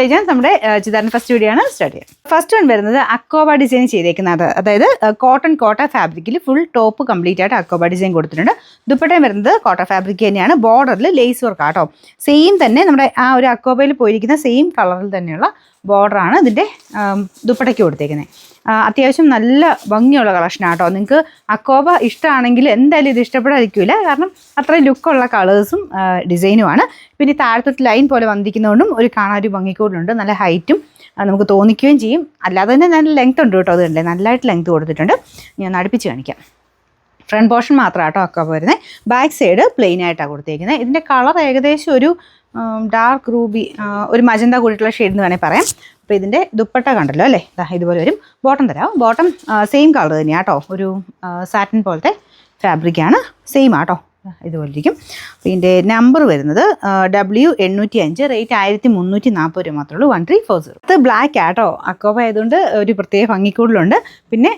Legends നമ്മുടെ ചിതാരൻ first video ആണ് start ചെയ്യുന്നത്. ഫസ്റ്റ് വൺ വരുന്നത് അക്കോബ ഡിസൈൻ ചെയ്തേക്കുന്നത്, അതായത് കോട്ടൺ കോട്ട ഫാബ്രിക്കിൽ ഫുൾ ടോപ്പ് കംപ്ലീറ്റ് ആയിട്ട് അക്കോബ ഡിസൈൻ കൊടുത്തിട്ടുണ്ട്. ദുപ്പട്ടയും വരുന്നത് കോട്ട ഫാബ്രിക് തന്നെയാണ്. ബോർഡറിൽ ലേസ് വർക്ക് ആട്ടോ, സെയിം തന്നെ നമ്മുടെ ആ ഒരു അക്കോബയിൽ പോയിരിക്കുന്ന സെയിം കളറിൽ തന്നെയുള്ള ബോർഡറാണ് ഇതിൻ്റെ ദുപ്പട്ടയ്ക്ക് കൊടുത്തേക്കുന്നത്. അത്യാവശ്യം നല്ല ഭംഗിയുള്ള കളക്ഷനാണ് കേട്ടോ. നിങ്ങൾക്ക് അക്കോബ ഇഷ്ടമാണെങ്കിൽ എന്തായാലും ഇത് ഇഷ്ടപ്പെടാതിരിക്കില്ല, കാരണം അത്രയും ലുക്കുള്ള കളേഴ്സും ഡിസൈനുമാണ്. പിന്നെ താഴത്തോട്ട് ലൈൻ പോലെ വന്നിരിക്കുന്നതുകൊണ്ടും ഒരു കാണാൻ ഒരു ഭംഗിക്കൂടുണ്ട്. നല്ല ഹൈറ്റും നമുക്ക് തോന്നിക്കുകയും ചെയ്യും. അല്ലാതെ തന്നെ നല്ല ലെങ്ത് ഉണ്ട് കേട്ടോ. അതുകൊണ്ട് നല്ലതായിട്ട് ലെങ്ത് കൊടുത്തിട്ടുണ്ട്. ഞാൻ അടുപ്പിച്ച് കാണിക്കാം. ഫ്രണ്ട് പോർഷൻ മാത്രമാണ് കേട്ടോ അക്കോബ വരുന്നത്. ബാക്ക് സൈഡ് പ്ലെയിൻ ആയിട്ടാണ് കൊടുത്തേക്കുന്നത്. ഇതിൻ്റെ കളർ ഏകദേശം ഒരു ഡാർക്ക് റൂബി, ഒരു മജന്ത കൂടിയിട്ടുള്ള ഷെയ്ഡ് എന്ന് വേണമെങ്കിൽ പറയാം. അപ്പോൾ ഇതിൻ്റെ ദുപ്പട്ട കണ്ടല്ലോ അല്ലേ, ഇതുപോലെ വരും. ബോട്ടം തരാം. ബോട്ടം സെയിം കളർ തന്നെയാണ് കേട്ടോ, ഒരു സാറ്റിൻ പോലത്തെ ഫാബ്രിക്കാണ്, സെയിം ആട്ടോ, ഇതുപോലെ ഇരിക്കും. അപ്പോൾ ഇതിൻ്റെ നമ്പർ വരുന്നത് W805, റേറ്റ് 1340 രൂപ മാത്രമേ ഉള്ളൂ. 1340. ഇത് ബ്ലാക്ക് ആട്ടോ, അക്കോബ ആയതുകൊണ്ട് ഒരു പ്രത്യേക ഭംഗിക്കൂടുതലുണ്ട്. പിന്നെ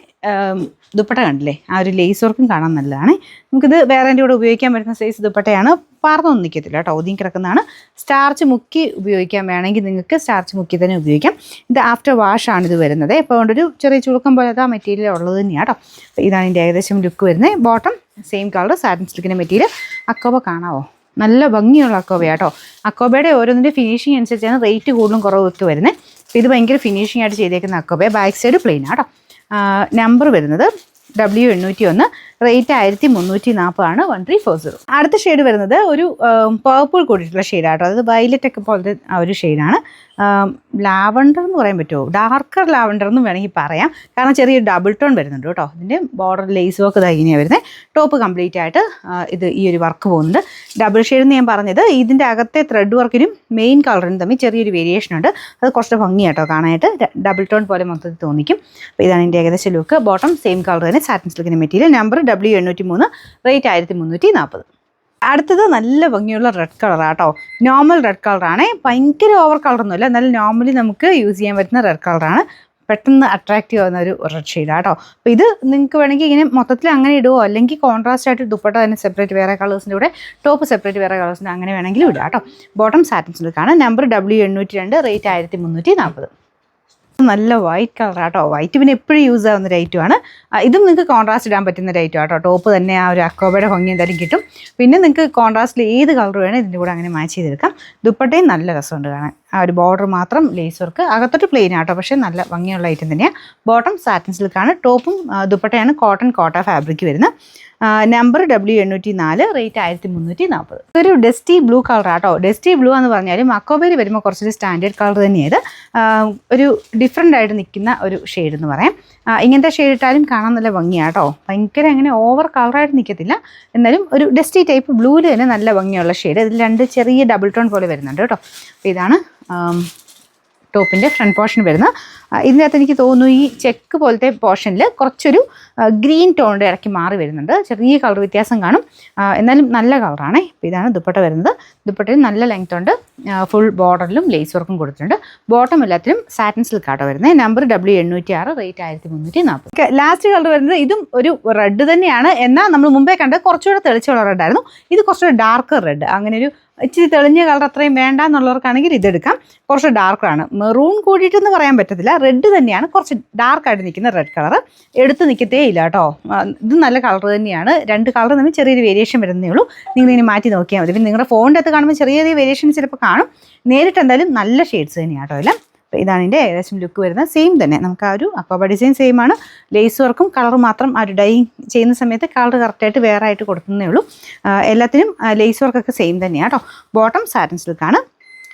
ദുപ്പട്ട കണ്ടില്ലേ, ആ ഒരു ലേസ് വർക്കും കാണാൻ നല്ലതാണ്. നമുക്കിത് വേറെ എൻ്റെ കൂടെ ഉപയോഗിക്കാൻ പറ്റുന്ന സൈസ് ദുപ്പട്ടയാണ്. പാർന്നൊന്നും നിൽക്കത്തില്ല കേട്ടോ, ഒതുങ്ങി കിടക്കുന്നതാണ്. സ്റ്റാർച്ച് മുക്കി ഉപയോഗിക്കാൻ വേണമെങ്കിൽ നിങ്ങൾക്ക് സ്റ്റാർച്ച് മുക്കി തന്നെ ഉപയോഗിക്കാം. ഇത് ആഫ്റ്റർ വാഷാണ് ഇത് വരുന്നത്. ഇപ്പോൾ കൊണ്ടൊരു ചെറിയ ചുളുക്കം പോലത്തെ ആ മെറ്റീരിയൽ ഉള്ളത് തന്നെയാണ് കേട്ടോ. അപ്പോൾ ഇതാണ് ഇതിൻ്റെ ഏകദേശം ലുക്ക് വരുന്നത്. ബോട്ടം സെയിം കളർ സാറ്റിൻ സിൽക്കിൻ്റെ മെറ്റീരിയൽ. അക്കോബ കാണാവോ, നല്ല ഭംഗിയുള്ള അക്കോബയാട്ടോ. അക്കോബയുടെ ഓരോന്നിൻ്റെ ഫിനിഷിങ് അനുസരിച്ചാണ് റേറ്റ് കൂടുതലും കുറവൊക്കെ വരുന്നത്. അപ്പോൾ ഇത് ഭയങ്കര ഫിനിഷിംഗ് ആയിട്ട് ചെയ്തേക്കുന്ന അക്കോബ. ബാക്ക് സൈഡ് പ്ലെയിൻ ആട്ടോ. നമ്പർ വരുന്നത് W801, റേറ്റ് 1340 ആണ്. 1340. അടുത്ത ഷെയ്ഡ് വരുന്നത് ഒരു പേർപ്പിൾ കൂടിയിട്ടുള്ള ഷെയ്ഡാട്ടോ. അത് വയലറ്റ് ഒക്കെ പോലത്തെ ആ ഒരു ഷെയ്ഡാണ്. ലാവണ്ടർ എന്ന് പറയാൻ പറ്റുമോ, ഡാർക്കർ ലാവണ്ടർ എന്ന് വേണമെങ്കിൽ പറയാം, കാരണം ചെറിയൊരു ഡബിൾ ടോൺ വരുന്നുണ്ട് കേട്ടോ. ഇതിൻ്റെ ബോർഡർ ലേസ് വർക്ക് ഇതാ ഇങ്ങനെയാണ് വരുന്നത്. ടോപ്പ് കംപ്ലീറ്റ് ആയിട്ട് ഇത് ഈ ഒരു വർക്ക് പോകുന്നുണ്ട്. ഡബിൾ ഷെയ്ഡ് എന്ന് ഞാൻ പറഞ്ഞത്, ഇതിൻ്റെ അകത്തെ ത്രെഡ് വർക്കിനും മെയിൻ കളറിനും തമ്മിൽ ചെറിയൊരു വേരിയേഷൻ ഉണ്ട്. അത് കുറച്ച് ഭംഗിയാട്ടോ കാണാനായിട്ട്, ഡബിൾ ടോൺ പോലെ മൊത്തത്തിൽ തോന്നിക്കും. അപ്പോൾ ഇതാണ് ഇതിൻ്റെ ഏകദേശം ലുക്ക്. ബോട്ടം സെയിം കളർ തന്നെ, സാറ്റിൻ സിൽക്കിൻ്റെ മെറ്റീരിയൽ. Number W803, rate 1340. അടുത്തത് നല്ല ഭംഗിയുള്ള റെഡ് കളറാട്ടോ. നോർമൽ റെഡ് കളറാണ്, ഭയങ്കര ഓവർ കളറൊന്നുമില്ല, എന്നാലും നോർമലി നമുക്ക് യൂസ് ചെയ്യാൻ പറ്റുന്ന റെഡ് കളറാണ്. പെട്ടെന്ന് അട്രാക്റ്റീവ് ആവുന്ന ഒരു റെഡ് ഷെയ്ഡാട്ടോ. അപ്പോൾ ഇത് നിങ്ങൾക്ക് വേണമെങ്കിൽ ഇങ്ങനെ മൊത്തത്തിൽ അങ്ങനെ ഇടുമോ, അല്ലെങ്കിൽ കോൺട്രാസ്റ്റ് ആയിട്ട് ദുപ്പട്ട തന്നെ സെപ്പറേറ്റ് വേറെ കളേഴ്സിൻ്റെ കൂടെ ടോപ്പ് സെപ്പറേറ്റ് വേറെ കളേഴ്സിൻ്റെ അങ്ങനെ വേണമെങ്കിലും ഇടാം കേട്ടോ. ബോട്ടം സാറ്റിൻ സിൽക്കാണ്. Number W802, rate 1340. നല്ല വൈറ്റ് കളറാട്ടോ. വൈറ്റ് പിന്നെ എപ്പോഴും യൂസ് ആവുന്ന ഒരു ഐറ്റമാണ്. ഇതും നിങ്ങൾക്ക് കോൺട്രാസ്റ്റ് ഇടാൻ പറ്റുന്ന ഒരു ഐറ്റം ആട്ടോ. ടോപ്പ് തന്നെ ആ ഒരു അക്കോബയുടെ ഭംഗി എന്തായാലും കിട്ടും. പിന്നെ നിങ്ങൾക്ക് കോൺട്രാസ്റ്റിൽ ഏത് കളർ വേണം ഇതിൻ്റെ കൂടെ അങ്ങനെ മാച്ച് ചെയ്തെടുക്കാം. ദുപ്പട്ടയും നല്ല രസമുണ്ട് കാണാൻ. ആ ഒരു ബോർഡർ മാത്രം ലേസ് വർക്ക്, അകത്തോട്ട് പ്ലെയിൻ ആട്ടോ, പക്ഷേ നല്ല ഭംഗിയുള്ള ഐറ്റം തന്നെയാണ്. ബോട്ടം സാറ്റിൻ സിൽക്കാണ്. ടോപ്പും ദുപ്പട്ടയാണ് കോട്ടൺ കോട്ട ഫാബ്രിക് വരുന്നത്. Number W804, rate 1340. ഇതൊരു ഡസ്റ്റി ബ്ലൂ കളറാട്ടോ. ഡസ്റ്റി ബ്ലൂ എന്ന് പറഞ്ഞാലും അക്കോബയിൽ വരുമ്പോൾ കുറച്ചൊരു സ്റ്റാൻഡേർഡ് കളർ തന്നെയാണ്. ഒരു ഡിഫറെൻ്റ് ആയിട്ട് നിൽക്കുന്ന ഒരു ഷെയ്ഡ് എന്ന് പറയാം. ഇങ്ങനത്തെ ഷെയ്ഡ് ഇട്ടാലും കാണാൻ നല്ല ഭംഗിയാട്ടോ. ഭയങ്കര അങ്ങനെ ഓവർ കളറായിട്ട് നിൽക്കത്തില്ല, എന്നാലും ഒരു ഡസ്റ്റി ടൈപ്പ് ബ്ലൂവിൽ തന്നെ നല്ല ഭംഗിയുള്ള ഷെയ്ഡ്. ഇതിൽ രണ്ട് ചെറിയ ഡബിൾ ടോൺ പോലെ വരുന്നുണ്ട് കേട്ടോ. അപ്പോൾ ഇതാണ് ടോപ്പിൻ്റെ ഫ്രണ്ട് പോർഷൻ വരുന്നത്. ഇതിനകത്ത് എനിക്ക് തോന്നുന്നു ഈ ചെക്ക് പോലത്തെ പോർഷനിൽ കുറച്ചൊരു ഗ്രീൻ ടോണിൻ്റെ ഇടയ്ക്ക് മാറി വരുന്നുണ്ട്. ചെറിയ കളർ വ്യത്യാസം കാണും, എന്നാലും നല്ല കളറാണ്. അപ്പോൾ ഇതാണ് ദുപ്പട്ട വരുന്നത്. ദുപ്പട്ടയിൽ നല്ല ലെങ്ത് ഉണ്ട്. ഫുൾ ബോർഡറിലും ലേസ് വർക്കും കൊടുത്തിട്ടുണ്ട്. ബോട്ടം എല്ലാത്തിലും സാറ്റിൻ സിൽക്കാട്ടോ വരുന്നത്. Number W806, rate 1340. Last colour വരുന്നത് ഇതും ഒരു റെഡ് തന്നെയാണ്, എന്നാൽ നമ്മൾ മുമ്പേ കണ്ടത് കുറച്ചുകൂടെ തെളിച്ചുള്ള റെഡായിരുന്നു. ഇത് കുറച്ചുകൂടെ ഡാർക്ക് റെഡ്. അങ്ങനെ ഒരു ഇച്ചിരി തെളിഞ്ഞ കളർ അത്രയും വേണ്ട എന്നുള്ളവർക്കാണെങ്കിൽ ഇതെടുക്കാം. കുറച്ച് ഡാർക്കാണ്, മെറൂൺ കൂടിയിട്ടെന്ന് പറയാൻ പറ്റത്തില്ല. റെഡ് തന്നെയാണ്, കുറച്ച് ഡാർക്കായിട്ട് നിൽക്കുന്ന റെഡ് കളർ. എടുത്ത് നിൽക്കത്തേ ഇല്ല കേട്ടോ. ഇത് നല്ല കളർ തന്നെയാണ്. രണ്ട് കളർ തമ്മിൽ ചെറിയൊരു വേരിയേഷൻ വരുന്നേ ഉള്ളൂ. നിങ്ങളിങ്ങനെ മാറ്റി നോക്കിയാൽ മതി. പിന്നെ നിങ്ങളുടെ ഫോണിൻ്റെ അകത്ത് കാണുമ്പോൾ ചെറിയ ചെറിയ വേരിയേഷൻ ചിലപ്പോൾ കാണും. നേരിട്ട് എന്തായാലും നല്ല ഷെയ്ഡ്സ് തന്നെയാണ് കേട്ടോ എല്ലാം. അപ്പോൾ ഇതാണ് ഇതിൻ്റെ ഏകദേശം ലുക്ക് വരുന്നത്. സെയിം തന്നെ, നമുക്ക് ആ ഒരു അക്കോബ ഡിസൈൻ സെയിം ആണ്. ലേസ് വർക്കും കളർ മാത്രം ആ ഒരു ഡൈ ചെയ്യുന്ന സമയത്ത് കളർ കറക്റ്റായിട്ട് വേറെ ആയിട്ട് കൊടുക്കുന്നേ ഉള്ളൂ. എല്ലാത്തിനും ലേസ് വർക്കൊക്കെ സെയിം തന്നെയാണ് കേട്ടോ. ബോട്ടം സാറ്റിൻ സിൽക്കാണ്.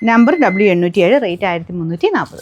Number W807, rate 1340.